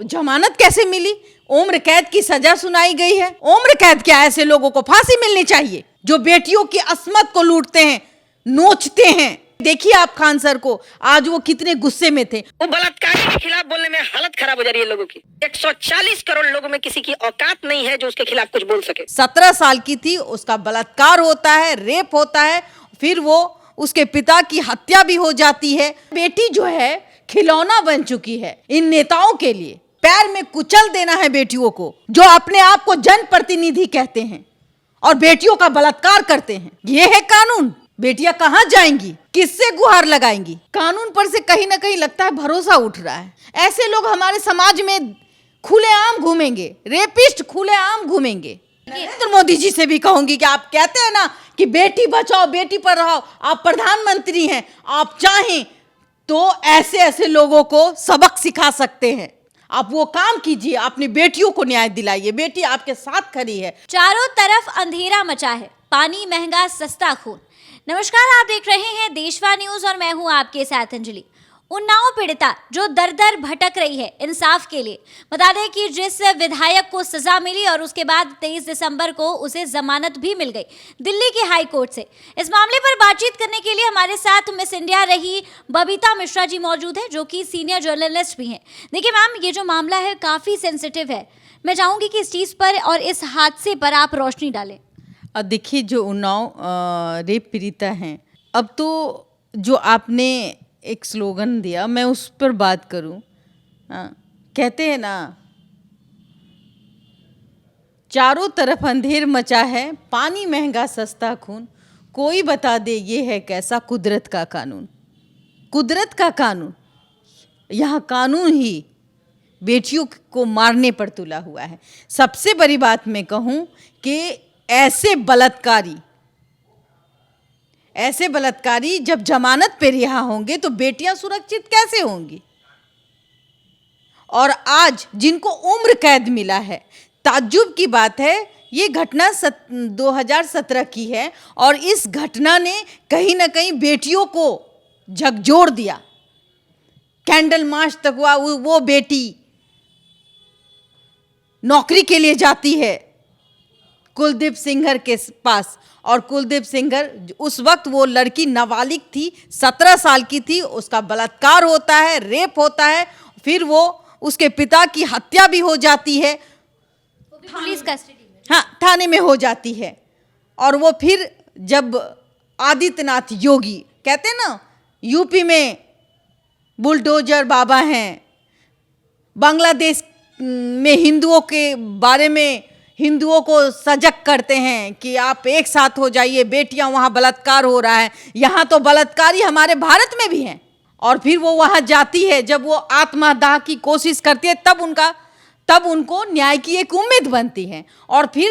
जमानत कैसे मिली? उम्र कैद की सजा सुनाई गई है। उम्र कैद क्या, ऐसे लोगों को फांसी मिलनी चाहिए जो बेटियों की अस्मत को लूटते हैं, नोचते हैं। देखिए आप खान सर को, आज वो कितने गुस्से में थे। वो बलात्कारी के खिलाफ बोलने में हालत खराब हो जा रही है लोगों की। 140 करोड़ लोगों में किसी की औकात नहीं है जो उसके खिलाफ कुछ बोल सके। 17 साल की थी, उसका बलात्कार होता है, रेप होता है, फिर वो उसके पिता की हत्या भी हो जाती है। बेटी जो है खिलौना बन चुकी है इन नेताओं के लिए। पैर में कुचल देना है बेटियों को जो अपने आप को जनप्रतिनिधि कहते हैं और बेटियों का बलात्कार करते हैं। ये है कानून। बेटियां कहां जाएंगी, किससे गुहार लगाएंगी? कानून पर से कहीं ना कहीं लगता है भरोसा उठ रहा है। ऐसे लोग हमारे समाज में खुलेआम घूमेंगे, रेपिस्ट खुलेआम घूमेंगे। नरेंद्र मोदी जी से भी कहूंगी कि आप कहते हैं ना कि बेटी बचाओ बेटी पढ़ाओ, आप प्रधानमंत्री हैं, आप चाहें तो ऐसे ऐसे लोगों को सबक सिखा सकते हैं। आप वो काम कीजिए, अपनी बेटियों को न्याय दिलाइए। बेटी आपके साथ खड़ी है। चारों तरफ अंधेरा मचा है, पानी महंगा सस्ता खून। नमस्कार, आप देख रहे हैं देशवा न्यूज और मैं हूं आपके साथ अंजलि। उन्नाव पीड़िता जो दर दर भटक रही है इंसाफ के लिए। बता दें कि जिस विधायक को सजा मिली और उसके बाद 23 दिसंबर को उसे जमानत भी मिल गई दिल्ली के हाई कोर्ट से। इस मामले पर बातचीत करने के लिए हमारे साथ मिस इंडिया रही बबीता मिश्रा जी मौजूद हैं, जो कि सीनियर जर्नलिस्ट भी हैं। देखिए मैम, ये जो मामला है काफ़ी सेंसिटिव है। मैं चाहूँगी कि इस चीज़ पर और इस हादसे पर आप रोशनी डालें। देखिए, जो उन्नाव रेप पीड़िता हैं, अब तो जो आपने एक स्लोगन दिया, मैं उस पर बात करूं। कहते हैं ना, चारों तरफ अंधेर मचा है, पानी महंगा सस्ता खून, कोई बता दे ये है कैसा कुदरत का कानून। कुदरत का कानून, यहाँ कानून ही बेटियों को मारने पर तुला हुआ है। सबसे बड़ी बात मैं कहूँ कि ऐसे बलात्कारी जब जमानत पे रिहा होंगे तो बेटियां सुरक्षित कैसे होंगी? और आज जिनको उम्र कैद मिला है, ताज्जुब की बात है, ये घटना 2017 की है और इस घटना ने कहीं ना कहीं बेटियों को झकझोर दिया। कैंडल मार्च तक हुआ, वो बेटी नौकरी के लिए जाती है कुलदीप सिंघर के पास, और कुलदीप सिंघर उस वक्त वो लड़की नाबालिग थी, 17 साल की थी, उसका बलात्कार होता है, रेप होता है, फिर वो उसके पिता की हत्या भी हो जाती है, पुलिस कस्टडी में। हाँ, थाने में हो जाती है। और वो फिर जब आदित्यनाथ योगी, कहते हैं ना यूपी में बुलडोजर बाबा हैं, बांग्लादेश में हिंदुओं के बारे में हिंदुओं को सजग करते हैं कि आप एक साथ हो जाइए, बेटियां वहाँ बलात्कार हो रहा है, यहाँ तो बलात्कारी हमारे भारत में भी हैं। और फिर वो वहाँ जाती है, जब वो आत्मदाह की कोशिश करती है तब उनको न्याय की एक उम्मीद बनती है। और फिर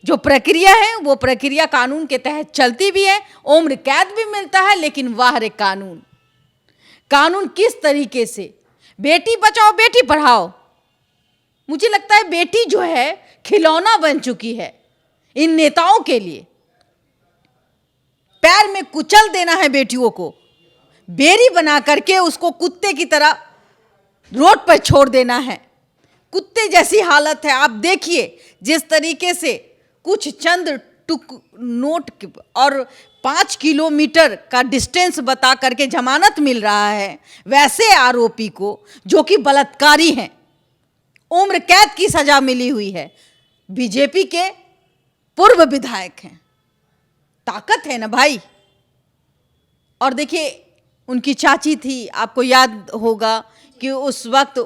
जो प्रक्रिया है वो प्रक्रिया कानून के तहत चलती भी है, उम्र कैद भी मिलता है। लेकिन वाह रे कानून किस तरीके से, बेटी बचाओ बेटी पढ़ाओ। मुझे लगता है बेटी जो है खिलौना बन चुकी है इन नेताओं के लिए। पैर में कुचल देना है बेटियों को, बेरी बना करके उसको कुत्ते की तरह रोड पर छोड़ देना है। कुत्ते जैसी हालत है। आप देखिए जिस तरीके से कुछ चंद नोट और 5 किलोमीटर का डिस्टेंस बता करके जमानत मिल रहा है, वैसे आरोपी को जो कि बलात्कारी हैं, उम्र कैद की सजा मिली हुई है, बीजेपी के पूर्व विधायक हैं। ताकत है ना भाई। और देखिए उनकी चाची थी, आपको याद होगा कि उस वक्त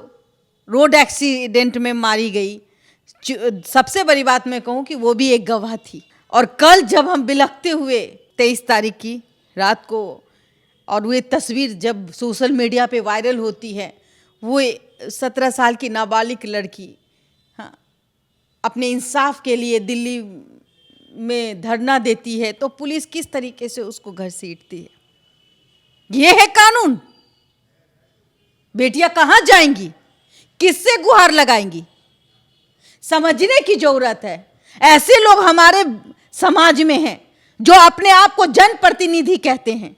रोड एक्सीडेंट में मारी गई। सबसे बड़ी बात मैं कहूँ कि वो भी एक गवाह थी। और कल जब हम बिलखते हुए 23 तारीख की रात को, और वो तस्वीर जब सोशल मीडिया पे वायरल होती है, वो 17 साल की नाबालिग लड़की, हाँ, अपने इंसाफ के लिए दिल्ली में धरना देती है, तो पुलिस किस तरीके से उसको घसीटती है। ये है कानून। बेटियां कहां जाएंगी, किससे गुहार लगाएंगी? समझने की जरूरत है। ऐसे लोग हमारे समाज में हैं जो अपने आप को जनप्रतिनिधि कहते हैं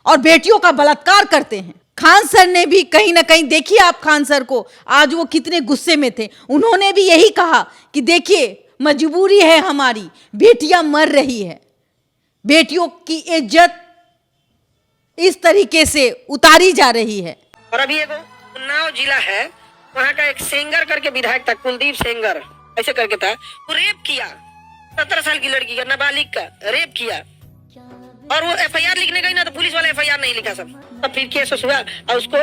और बेटियों का बलात्कार करते हैं। खान सर ने भी कहीं ना कहीं, देखिए आप खान सर को, आज वो कितने गुस्से में थे, उन्होंने भी यही कहा कि देखिए मजबूरी है हमारी, बेटियां मर रही है, बेटियों की इज्जत इस तरीके से उतारी जा रही है। और अभी एक उन्नाव जिला है, वहाँ का एक सेंगर करके विधायक था, कुलदीप सेंगर ऐसे करके था, वो रेप किया 17 साल की लड़की का, नाबालिग का रेप किया, और वो एफआईआर लिखने गई ना तो पुलिस वाला एफआईआर नहीं लिखा सब, तब फिर केस हुआ और उसको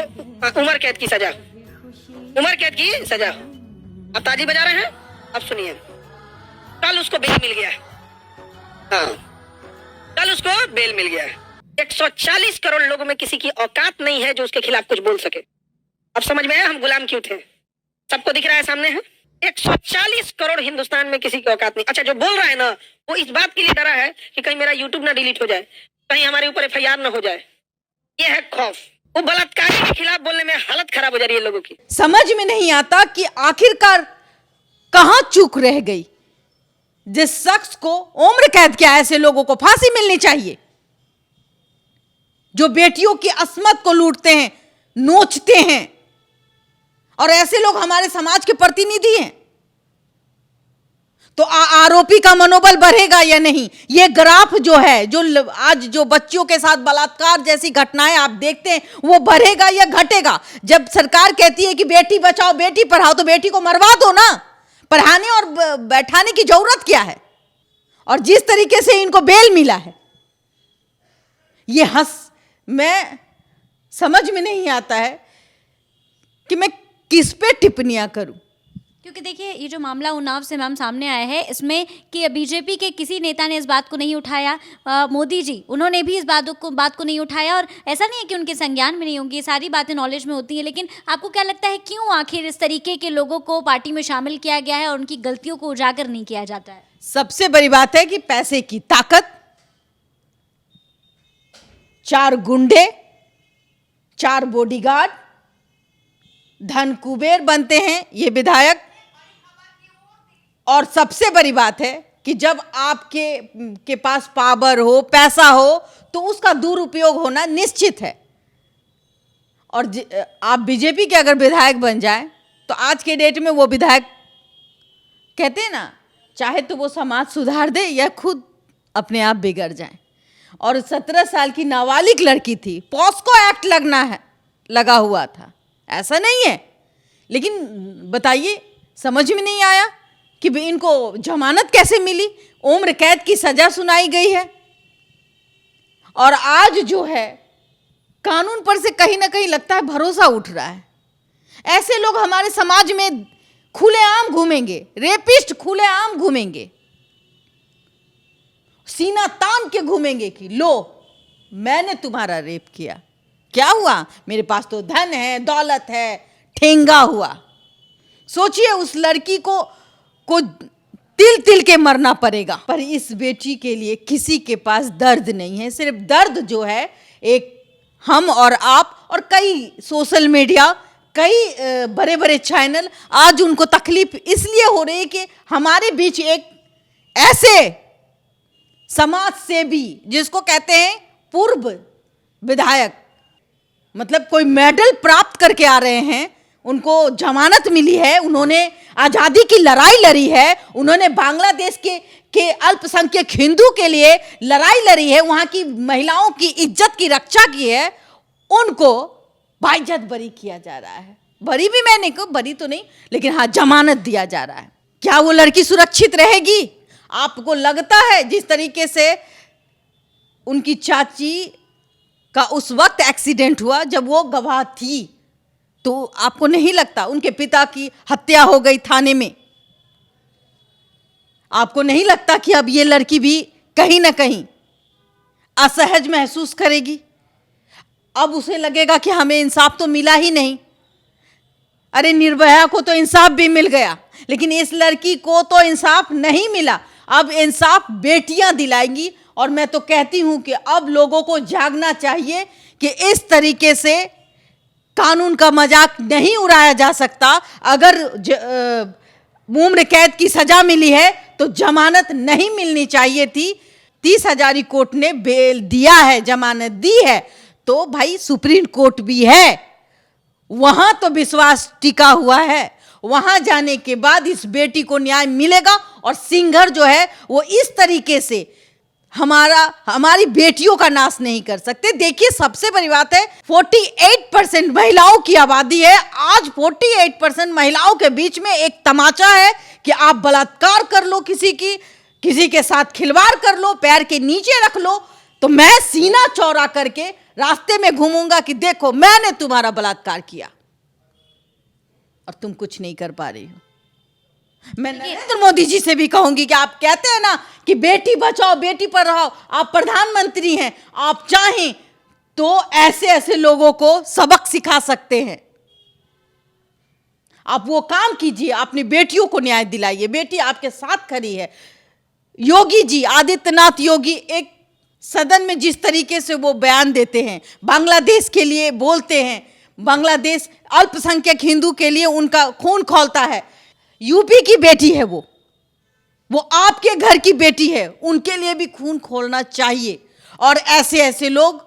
उम्र कैद की सजा, उम्र कैद की सजा। अब ताली बजा रहे हैं, अब सुनिए, कल उसको बेल मिल गया, हाँ कल उसको बेल मिल गया। 140 करोड़ लोगों में किसी की औकात नहीं है जो उसके खिलाफ कुछ बोल सके। अब समझ में आया हम गुलाम क्यों थे? सबको दिख रहा है सामने है, 140 करोड़ हिंदुस्तान में किसी की औकात नहीं। अच्छा, जो बोल रहा है ना वो इस बात के लिए डरा है कि कहीं मेरा यूट्यूब ना डिलीट हो जाए, कहीं हमारे ऊपर एफआईआर ना हो जाए, ये है खौफ। वो बलात्कारी के खिलाफ बोलने में हालत खराब हो जा रही है लोगों की। समझ में नहीं आता कि आखिरकार कहां चूक रह गई। जिस शख्स को उम्र कैद किया, ऐसे लोगों को फांसी मिलनी चाहिए, जो बेटियों की अस्मत को लूटते हैं, नोचते हैं, और ऐसे लोग हमारे समाज के प्रतिनिधि हैं। तो आरोपी का मनोबल बढ़ेगा या नहीं? ये ग्राफ जो है, जो आज जो बच्चियों के साथ बलात्कार जैसी घटनाएं आप देखते हैं, वो बढ़ेगा या घटेगा? जब सरकार कहती है कि बेटी बचाओ बेटी पढ़ाओ, तो बेटी को मरवा दो ना, पढ़ाने और बैठाने की जरूरत क्या है? और जिस तरीके से इनको बेल मिला है, ये मैं समझ में नहीं आता है कि मैं किस पे टिप्पणियां करूं। क्योंकि देखिए ये जो मामला उन्नाव से मैम सामने आया है, इसमें कि बीजेपी के किसी नेता ने इस बात को नहीं उठाया, मोदी जी उन्होंने भी इस बात को नहीं उठाया, और ऐसा नहीं है कि उनके संज्ञान में नहीं होंगी, ये सारी बातें नॉलेज में होती हैं। लेकिन आपको क्या लगता है क्यों आखिर इस तरीके के लोगों को पार्टी में शामिल किया गया है और उनकी गलतियों को उजागर नहीं किया जाता है? सबसे बड़ी बात है कि पैसे की ताकत, 4 गुंडे, 4 बॉडीगार्ड, धन कुबेर बनते हैं ये विधायक। और सबसे बड़ी बात है कि जब आपके पास पावर हो, पैसा हो, तो उसका दुरुपयोग होना निश्चित है। और आप बीजेपी के अगर विधायक बन जाए तो आज के डेट में वो विधायक कहते हैं ना, चाहे तो वो समाज सुधार दे या खुद अपने आप बिगड़ जाए। और 17 साल की नाबालिग लड़की थी, पॉस्को एक्ट लगा हुआ था, ऐसा नहीं है। लेकिन बताइए, समझ में नहीं आया कि इनको जमानत कैसे मिली, उम्र कैद की सजा सुनाई गई है। और आज जो है कानून पर से कहीं ना कहीं लगता है भरोसा उठ रहा है। ऐसे लोग हमारे समाज में खुलेआम घूमेंगे, रेपिस्ट खुलेआम घूमेंगे, सीना तान के घूमेंगे कि लो मैंने तुम्हारा रेप किया, क्या हुआ, मेरे पास तो धन है, दौलत है, ठेंगा हुआ। सोचिए उस लड़की को तिल तिल के मरना पड़ेगा, पर इस बेटी के लिए किसी के पास दर्द नहीं है। सिर्फ दर्द जो है एक हम और आप और कई सोशल मीडिया, कई बड़े बड़े चैनल, आज उनको तकलीफ इसलिए हो रही है कि हमारे बीच एक ऐसे समाज सेवी, जिसको कहते हैं पूर्व विधायक, मतलब कोई मेडल प्राप्त करके आ रहे हैं, उनको जमानत मिली है, उन्होंने आज़ादी की लड़ाई लड़ी है, उन्होंने बांग्लादेश के अल्पसंख्यक हिंदू के लिए लड़ाई लड़ी है, वहाँ की महिलाओं की इज्जत की रक्षा की है, उनको बाइज्जत बरी किया जा रहा है। बरी भी मैंने को बरी तो नहीं, लेकिन हाँ जमानत दिया जा रहा है। क्या वो लड़की सुरक्षित रहेगी? आपको लगता है जिस तरीके से उनकी चाची का उस वक्त एक्सीडेंट हुआ जब वो गवाह थी, तो आपको नहीं लगता उनके पिता की हत्या हो गई थाने में? आपको नहीं लगता कि अब ये लड़की भी कहीं ना कहीं असहज महसूस करेगी? अब उसे लगेगा कि हमें इंसाफ तो मिला ही नहीं। अरे निर्भया को तो इंसाफ भी मिल गया, लेकिन इस लड़की को तो इंसाफ नहीं मिला। अब इंसाफ बेटियां दिलाएंगी। और मैं तो कहती हूं कि अब लोगों को जागना चाहिए कि इस तरीके से कानून का मजाक नहीं उड़ाया जा सकता। अगर उम्र कैद की सजा मिली है तो जमानत नहीं मिलनी चाहिए थी। 30 हजारी कोर्ट ने बेल दिया है, जमानत दी है, तो भाई सुप्रीम कोर्ट भी है, वहां तो विश्वास टिका हुआ है। वहां जाने के बाद इस बेटी को न्याय मिलेगा और सिंगर जो है वो इस तरीके से हमारी बेटियों का नाश नहीं कर सकते। देखिए, सबसे बड़ी बात है 48% महिलाओं की आबादी है। आज 48% महिलाओं के बीच में एक तमाचा है कि आप बलात्कार कर लो, किसी के साथ खिलवाड़ कर लो, पैर के नीचे रख लो, तो मैं सीना चौड़ा करके रास्ते में घूमूंगा कि देखो मैंने तुम्हारा बलात्कार किया और तुम कुछ नहीं कर पा रही हो। मैं नरेंद्र मोदी जी से भी कहूंगी कि आप कहते हैं ना कि बेटी बचाओ बेटी पढ़ाओ, आप प्रधानमंत्री हैं, आप चाहें तो ऐसे ऐसे लोगों को सबक सिखा सकते हैं। आप वो काम कीजिए, अपनी बेटियों को न्याय दिलाइए, बेटी आपके साथ खड़ी है। योगी जी, आदित्यनाथ योगी, एक सदन में जिस तरीके से वो बयान देते हैं, बांग्लादेश के लिए बोलते हैं, बांग्लादेश अल्पसंख्यक हिंदू के लिए उनका खून खौलता है। यूपी की बेटी है वो आपके घर की बेटी है, उनके लिए भी खून खोलना चाहिए। और ऐसे ऐसे लोग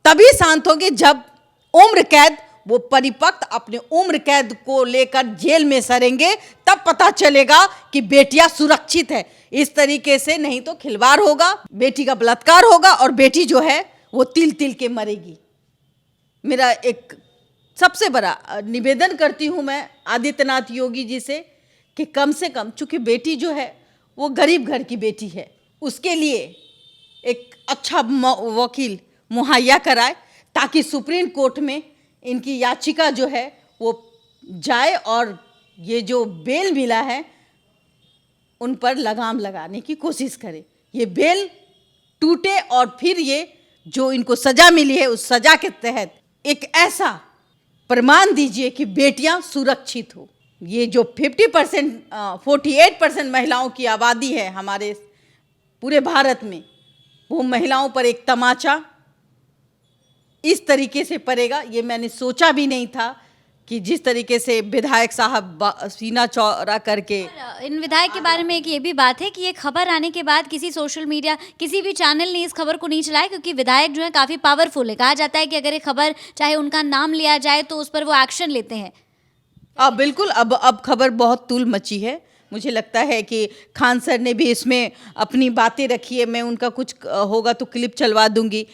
तभी शांत होंगे जब उम्र कैद, वो परिपक्व अपने उम्र कैद को लेकर जेल में सरेंगे, तब पता चलेगा कि बेटियां सुरक्षित है। इस तरीके से नहीं तो खिलवाड़ होगा, बेटी का बलात्कार होगा और बेटी जो है वो तिल तिल के मरेगी। मेरा एक सबसे बड़ा निवेदन करती हूं मैं आदित्यनाथ योगी जी से कि कम से कम, चूंकि बेटी जो है वो गरीब घर की बेटी है, उसके लिए एक अच्छा वकील मुहैया कराए ताकि सुप्रीम कोर्ट में इनकी याचिका जो है वो जाए और ये जो बेल मिला है उन पर लगाम लगाने की कोशिश करे, ये बेल टूटे और फिर ये जो इनको सजा मिली है उस सजा के तहत एक ऐसा प्रमाण दीजिए कि बेटियां सुरक्षित हो। ये जो 48% महिलाओं की आबादी है हमारे पूरे भारत में, वो महिलाओं पर एक तमाचा इस तरीके से पड़ेगा, ये मैंने सोचा भी नहीं था कि जिस तरीके से विधायक साहब सीना चौड़ा करके। इन विधायक के बारे में एक ये भी बात है कि ये खबर आने के बाद किसी सोशल मीडिया, किसी भी चैनल ने इस खबर को नहीं चलाया, क्योंकि विधायक जो है काफ़ी पावरफुल है। कहा जाता है कि अगर ये खबर चाहे उनका नाम लिया जाए तो उस पर वो एक्शन लेते हैं। बिल्कुल, अब खबर बहुत तूल मची है। मुझे लगता है कि खान सर ने भी इसमें अपनी बातें रखी है, मैं उनका कुछ होगा तो क्लिप चलवा दूंगी।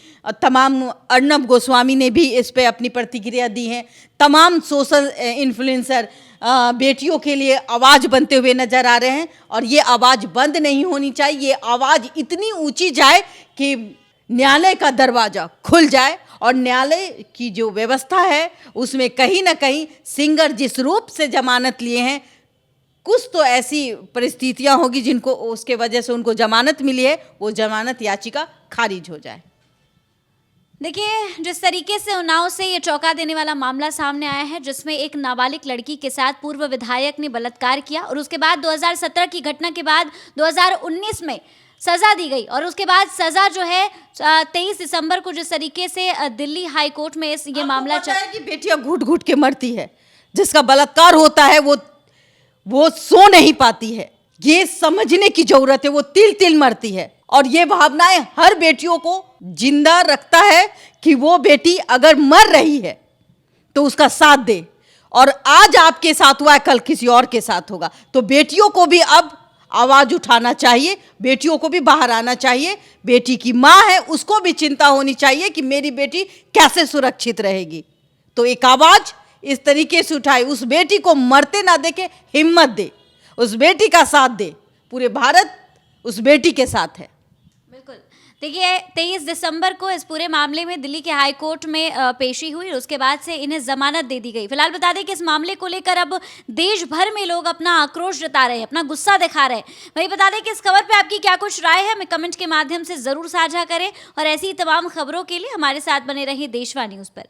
तमाम अर्नब गोस्वामी ने भी इस पे अपनी प्रतिक्रिया दी है। तमाम सोशल इन्फ्लुएंसर बेटियों के लिए आवाज़ बनते हुए नज़र आ रहे हैं और ये आवाज़ बंद नहीं होनी चाहिए। ये आवाज़ इतनी ऊंची जाए कि न्यायालय का दरवाज़ा खुल जाए और न्यायालय की जो व्यवस्था है उसमें कहीं ना कहीं सिंगर जिस रूप से जमानत लिए हैं, कुछ तो ऐसी परिस्थितियां होगी जिनको उसके वजह से उनको जमानत मिली है, वो जमानत याचिका खारिज हो जाए। देखिए, जिस तरीके से उन्नाव से ये चौंका देने वाला मामला सामने आया है, जिसमें एक नाबालिग लड़की के साथ पूर्व विधायक ने बलात्कार किया और उसके बाद 2017 की घटना के बाद 2019 में सजा दी गई और उसके बाद सजा जो है 23 दिसंबर को जिस तरीके से दिल्ली हाई कोर्ट में ये मामला कि बेटियां घुट घुट के मरती है, जिसका बलात्कार होता है वो सो नहीं पाती है। ये समझने की जरूरत है, वो तिल तिल मरती है और ये भावनाएं हर बेटियों को जिंदा रखता है कि वो बेटी अगर मर रही है तो उसका साथ दे। और आज आपके साथ हुआ है, कल किसी और के साथ होगा। तो बेटियों को भी अब आवाज उठाना चाहिए, बेटियों को भी बाहर आना चाहिए। बेटी की माँ है, उसको भी चिंता होनी चाहिए कि मेरी बेटी कैसे सुरक्षित रहेगी। तो एक आवाज इस तरीके से उठाए, उस बेटी को मरते ना देखे, हिम्मत दे, उस बेटी का साथ दे। पूरे भारत उस बेटी के साथ है। बिल्कुल। देखिए, 23 दिसंबर को इस पूरे मामले में दिल्ली के हाई कोर्ट में पेशी हुई और उसके बाद से इन्हें जमानत दे दी गई। फिलहाल बता दें कि इस मामले को लेकर अब देश भर में लोग अपना आक्रोश जता रहे हैं, अपना गुस्सा दिखा रहे हैं। वही बता दें कि इस खबर पे आपकी क्या कुछ राय है, हमें कमेंट के माध्यम से ज़रूर साझा करें और ऐसी तमाम खबरों के लिए हमारे साथ बने रहिए देशवा न्यूज़ पर।